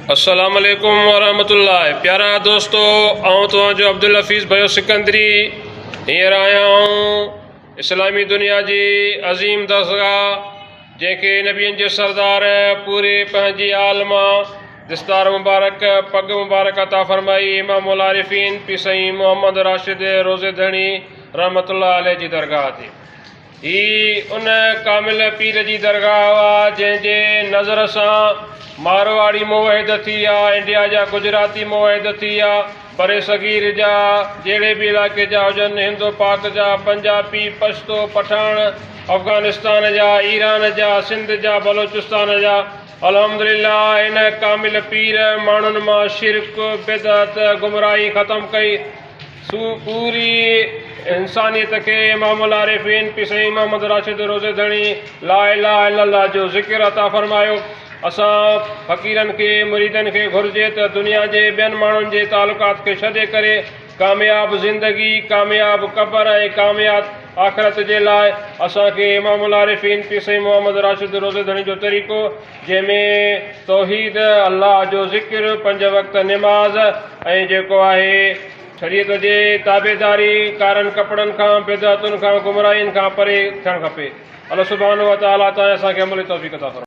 अस्सलाम वालेकुम वरहमतुल्लाह। प्यारा दोस्तों, आऊँ तो जो अब्दुल हफीज़ भयो सिकंदरी हींअर आया हूँ इस्लामी दुनिया जी अज़ीम दरगाह जैके नबियन जे सरदार पूरे पंहिंजी आलमा दस्तार मुबारक पग मुबारक अता फरमाई इमामुल आरिफीन पी सईं मोहम्मद राशिद रोज़े धणी रहमतुल्लाह अलैह जी दरगाह ते। ही उन कामिल पीर जी दरगाह आहे जंहिंजे नज़र सां मारवाड़ी मुवहिद थी आहे, इंडिया जा गुजराती मुवहिद थी आहे, बरे सगीर जा जहिड़े बि इलाइक़े जा हुजनि, हिंदू पाक जा, पंजाबी, पश्तो, पठान, अफ़गानिस्तान जा, ईरान जा, सिंध जा, बलोचिस्तान जा। अल्हम्दुलिल्लाह इन कामिल पीर माण्हुनि मां शिरक बिदअत गुमराही ख़तमु कई, पूरी इंसानियत खे इमामुल आरिफीन पी सईं मोहम्मद राशिद रोज़े धणी ला इलाहा इल्लल्लाह जो ज़िक्र अता फरमायो। असां फ़क़ीरनि खे मुरीदनि खे घुरिजे त दुनिया जे ॿियनि माण्हुनि जे तालुकात खे छॾे करे कामयाब ज़िंदगी, कामयाब क़बर ऐं कामयाब आख़िरत जे लाइ असांखे इमामुल आरिफीन पी सईं मोहम्मद राशिद रोज़े धणी जो तरीक़ो जंहिंमें तौहीद, अल्लाह जो ज़िक्र, 5 वक़्त निमाज़ ऐं जेको आहे शरीयत जे ताबेदारी, कारनि कपिड़नि खां, बिदअतुनि खां, गुमराहियुनि खां परे थियणु खपे। अल्लाह सुब्हानहु व तआला असांखे अमली तौफ़ीक़ अता फरमाए।